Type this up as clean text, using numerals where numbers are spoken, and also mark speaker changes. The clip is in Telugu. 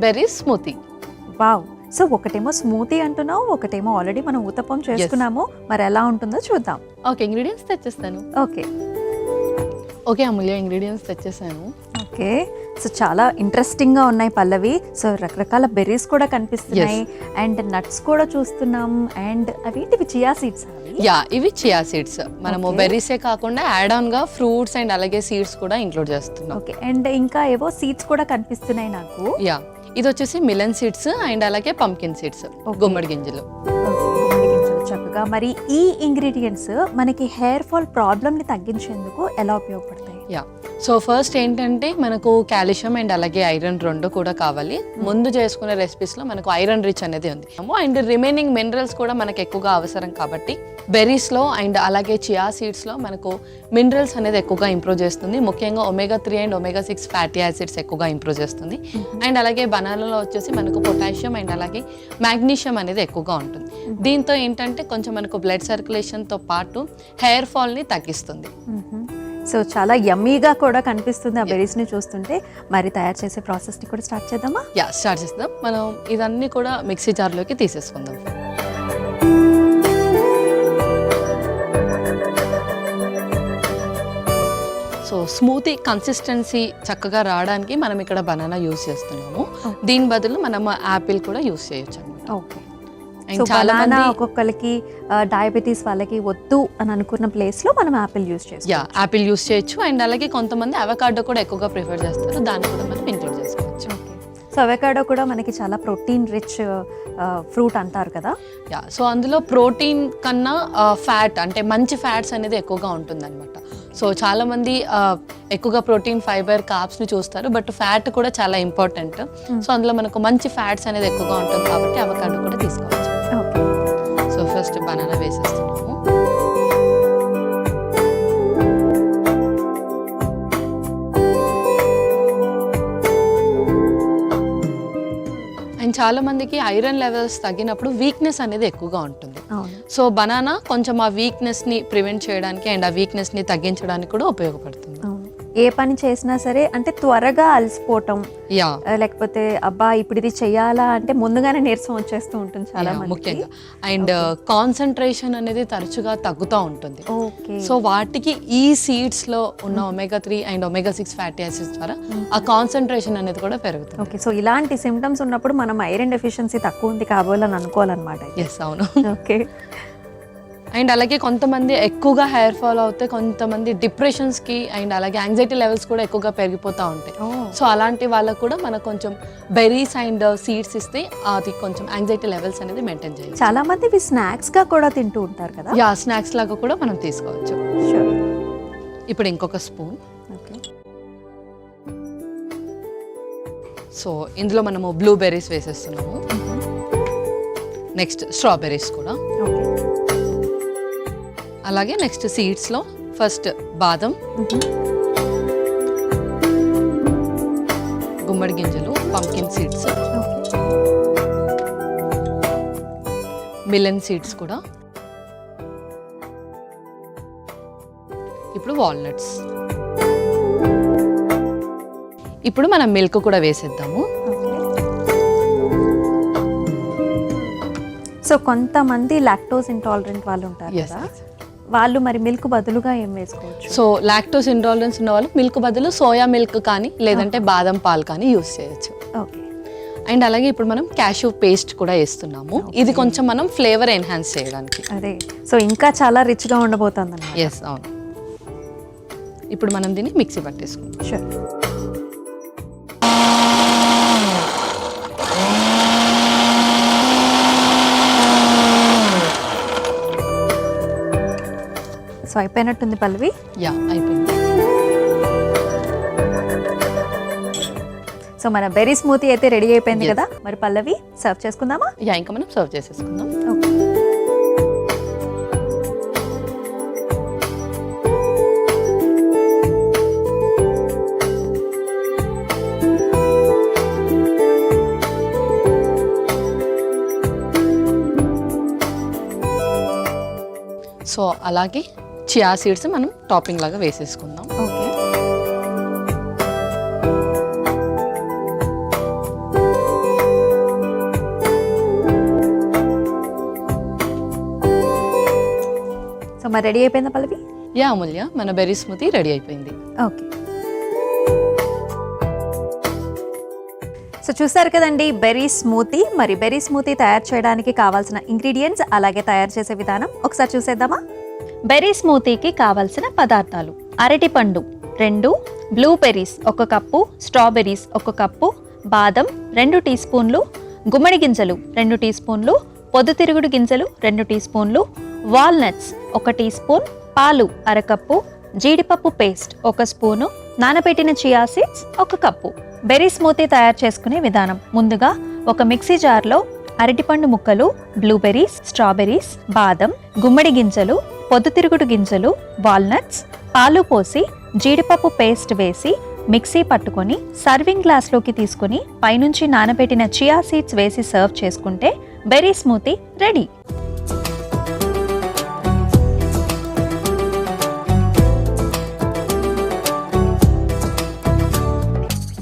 Speaker 1: Berry smoothie.
Speaker 2: వావ్! సో ఒకటేమో స్మూతీ అంటున్నావు, ఒకటేమో ఆల్రెడీ మనం ఊతప్పం చేసుకున్నాము. మరి ఎలా ఉంటుందో చూద్దాం.
Speaker 1: ఓకే, ఇంగ్రీడియంట్స్ తెచ్చేస్తాను.
Speaker 2: ఓకే
Speaker 1: అమూల్య, ఇంగ్రీడియంట్స్ తెచ్చేసాను.
Speaker 2: ఓకే, సో చాలా ఇంట్రెస్టింగ్గా ఉన్నాయి పల్లవి. సో రకరకాల బెర్రీస్ కూడా కనిపిస్తున్నాయి అండ్ నట్స్ కూడా చూస్తున్నాం. అండ్ అవేంటివి చియా సీడ్స్?
Speaker 1: యా, ఇవి చియా సీడ్స్. మనము బెర్రీసే కాకుండా యాడ్ ఆన్ గా ఫ్రూట్స్ అండ్ అలాగే సీడ్స్ కూడా ఇంక్లూడ్ చేస్తున్నాం.
Speaker 2: ఓకే, అండ్ ఇంకా ఏవో సీడ్స్ కూడా కనిపిస్తున్నాయి నాకు.
Speaker 1: యా, ఇది వచ్చేసి మిలన్ సీడ్స్ అండ్ అలాగే పంకిన్ సీడ్స్, గుమ్మడి గింజలు.
Speaker 2: చక్కగా. మరి ఈ ఇంగ్రీడియంట్స్ మనకి హెయిర్ ఫాల్ ప్రాబ్లమ్ ని తగ్గించేందుకు ఎలా ఉపయోగపడతాయి?
Speaker 1: యా, సో ఫస్ట్ ఏంటంటే మనకు కాల్షియం అండ్ అలాగే ఐరన్ రెండు కూడా కావాలి. ముందు చేసుకునే రెసిపీస్ లో మనకు ఐరన్ రిచ్ అనేది ఉంది అండ్ రిమైనింగ్ మినరల్స్ కూడా మనకు ఎక్కువగా అవసరం కాబట్టి బెర్రీస్ లో అండ్ అలాగే చియా సీడ్స్ లో మనకు మినరల్స్ అనేది ఎక్కువగా ఇంప్రూవ్ చేస్తుంది. ముఖ్యంగా omega-3 and omega-6 fatty acids ఎక్కువగా ఇంప్రూవ్ చేస్తుంది. అండ్ అలాగే బనానాలో వచ్చేసి మనకు పొటాషియం అండ్ అలాగే మ్యాగ్నీషియం అనేది ఎక్కువగా ఉంటుంది. దీంతో ఏంటంటే కొంచెం మనకు బ్లడ్ సర్క్యులేషన్ తో పాటు హెయిర్ ఫాల్ ని తగ్గిస్తుంది.
Speaker 2: సో చాలా యమ్మీగా కూడా కనిపిస్తుంది ఆ బెర్రీస్ ని చూస్తుంటే. మరి తయారు చేసే ప్రాసెస్ ని కూడా స్టార్ట్ చేద్దామా?
Speaker 1: యా, స్టార్ట్ చేద్దాం. మనం ఇదన్నీ కూడా మిక్సీ జార్లోకి తీసేసుకుందాం. సో స్మూతీ కన్సిస్టెన్సీ చక్కగా రావడానికి మనం ఇక్కడ బనానా యూస్ చేస్తున్నాము. దీని బదులు మనం యాపిల్ కూడా యూస్ చేయొచ్చు.
Speaker 2: ఓకే, చాలా ఒక్కొక్కరికి డయాబెటీస్ వాళ్ళకి వద్దు అని అనుకున్న ప్లేస్ లో మనం యాపిల్ యూస్ చేస్తాం.
Speaker 1: యా, యాపిల్ యూస్ చేయొచ్చు. అండ్ అలాగే కొంతమంది అవకాడో కూడా ఎక్కువగా ప్రిఫర్ చేస్తారు, దాన్ని కూడా మనం ఇంక్లూడ్ చేసుకోవచ్చు.
Speaker 2: సో అవకాడో కూడా మనకి చాలా ప్రోటీన్ రిచ్ ఫ్రూట్ అంటారు కదా.
Speaker 1: యా, సో అందులో ప్రోటీన్ కన్నా ఫ్యాట్ అంటే మంచి ఫ్యాట్స్ అనేది ఎక్కువగా ఉంటుందన్నమాట. సో చాలా మంది ఎక్కువగా ప్రోటీన్, ఫైబర్, కార్బ్స్ ని చూస్తారు, బట్ ఫ్యాట్ కూడా చాలా ఇంపార్టెంట్. సో అందులో మనకు మంచి ఫ్యాట్స్ అనేది ఎక్కువగా ఉంటుంది కాబట్టి అవకాడో కూడా తీసుకోవచ్చు. సో ఫస్ట్ బనానా వేసేస్తున్నాము. అండ్ చాలా మందికి ఐరన్ లెవెల్స్ తగ్గినప్పుడు వీక్నెస్ అనేది ఎక్కువగా ఉంటుంది. సో బనానా కొంచెం ఆ వీక్నెస్ ని ప్రివెంట్ చేయడానికి అండ్ ఆ వీక్నెస్ ని తగ్గించడానికి కూడా ఉపయోగపడుతుంది.
Speaker 2: ఏ పని చేసినా సరే అంటే త్వరగా అలసిపోవటం, లేకపోతే అబ్బా ఇప్పుడు ఇది చెయ్యాలా అంటే ముందుగానే నీరసం వచ్చేస్తూ ఉంటుంది చాలా
Speaker 1: ముఖ్యంగా. అండ్ కాన్సన్ట్రేషన్ అనేది తరచుగా తగ్గుతూ ఉంటుంది. సో వాటికి ఈ సీడ్స్ లో ఉన్న omega-3 and omega-6 fatty acids ద్వారా ఆ కాన్సన్ట్రేషన్ అనేది కూడా పెరుగుతుంది.
Speaker 2: ఓకే, సో ఇలాంటి సిమ్టమ్స్ ఉన్నప్పుడు మనం ఐరన్ డెఫిషియన్సీ తక్కువ ఉంది కాబోలని అనుకోవాలన్నమాట.
Speaker 1: ఎస్, అవును.
Speaker 2: ఓకే,
Speaker 1: అండ్ అలాగే కొంతమంది ఎక్కువగా హెయిర్ ఫాల్ అవుతే కొంతమంది డిప్రెషన్స్కి అండ్ అలాగే యాంగ్జైటీ లెవెల్స్ కూడా ఎక్కువగా పెరిగిపోతూ ఉంటాయి. సో అలాంటి వాళ్ళకు కూడా మనకు కొంచెం బెర్రీస్ అండ్ సీడ్స్ ఇస్తే అది కొంచెం యాంగ్జైటీ లెవెల్స్ అనేది మెయింటైన్ చేయాలి.
Speaker 2: చాలా మంది ఇవి స్నాక్స్ గా కూడా తింటూ ఉంటారు కదా.
Speaker 1: యా, స్నాక్స్ లాగా కూడా మనం తీసుకోవచ్చు. ఇప్పుడు ఇంకొక స్పూన్. సో ఇందులో మనము బ్లూబెర్రీస్ వేసేస్తున్నాము. నెక్స్ట్ స్ట్రాబెర్రీస్ కూడా. అలాగే నెక్స్ట్ సీడ్స్లో ఫస్ట్ బాదం, గుమ్మడి గింజలు, పంకిన్ సీడ్స్, మిలన్ సీడ్స్ కూడా. ఇప్పుడు వాల్నట్స్. ఇప్పుడు మనం మిల్క్ కూడా వేసేద్దాము.
Speaker 2: సో కొంతమంది లాక్టోస్ ఇంటాలరెంట్ వాళ్ళు ఉంటారు కదా, వాళ్ళు మరి మిల్క్ బదులుగా ఏం వేసుకోవచ్చు?
Speaker 1: సో లాక్టోస్ ఇంటాలరెన్స్ ఉన్న వాళ్ళు మిల్క్ బదులు సోయా మిల్క్ కానీ లేదంటే బాదం పాలు కానీ యూస్ చేయొచ్చు.
Speaker 2: ఓకే,
Speaker 1: అండ్ అలాగే ఇప్పుడు మనం క్యాష్యూ పేస్ట్ కూడా వేస్తున్నాము. ఇది కొంచెం మనం ఫ్లేవర్ ఎన్హాన్స్ చేయడానికి.
Speaker 2: అదే, సో ఇంకా చాలా రిచ్ గా ఉండబోతుంది.
Speaker 1: ఎస్, అవును. ఇప్పుడు మనం దీన్ని మిక్సీ పట్టేసుకుందాం.
Speaker 2: షూర్. సో అయిపోయినట్టుంది పల్లవి.
Speaker 1: యా, అయిపోయింది.
Speaker 2: సో మన బెర్రీ స్మూతీ అయితే రెడీ అయిపోయింది కదా. మరి పల్లవి సర్వ్ చేసుకుందామా?
Speaker 1: యా, ఇంకా మనం సర్వ్ చేసేసుకుందాం.
Speaker 2: ఓకే,
Speaker 1: సో అలాగే చియా సీడ్స్ మనం టాపింగ్ లాగా వేసేసుకుందాం.
Speaker 2: ఓకే, మరి రెడీ అయిపోయిందా పల్లవి?
Speaker 1: యా అమూల్య, మన బెర్రీ స్మూతీ రెడీ అయిపోయింది.
Speaker 2: ఓకే, సో చూసారు కదండి బెర్రీ స్మూతీ. మరి బెర్రీ స్మూతీ తయారు చేయడానికి కావాల్సిన ఇంగ్రీడియంట్స్ అలాగే తయారు చేసే విధానం ఒకసారి చూసేద్దామా? బెర్రీ స్మూతీకి కావాల్సిన పదార్థాలు: అరటిపండు 2, బ్లూబెర్రీస్ 1 కప్పు, స్ట్రాబెర్రీస్ 1 కప్పు, బాదం 2 టీ స్పూన్లు, గుమ్మడి గింజలు 2 టీ స్పూన్లు, పొద్దుతిరుగుడు గింజలు 2 టీ స్పూన్లు, వాల్నట్స్ 1 టీ స్పూన్, పాలు 1/2 కప్పు, జీడిపప్పు పేస్ట్ 1 స్పూను, నానబెట్టిన chia seeds 1 cup. Berry smoothie తయారు చేసుకునే విధానం: ముందుగా ఒక మిక్సీ జార్లో అరటిపండు ముక్కలు, బ్లూబెర్రీస్, స్ట్రాబెర్రీస్, బాదం, గుమ్మడి గింజలు, పొద్దుతిరుగుడు గింజలు, వాల్నట్స్, పాలు పోసి జీడిపప్పు పేస్ట్ వేసి మిక్సీ పట్టుకొని సర్వింగ్ గ్లాస్లోకి తీసుకుని పైనుంచి నానబెట్టిన చియా సీడ్స్ వేసి సర్వ్ చేసుకుంటే బెర్రీ స్మూతీ రెడీ.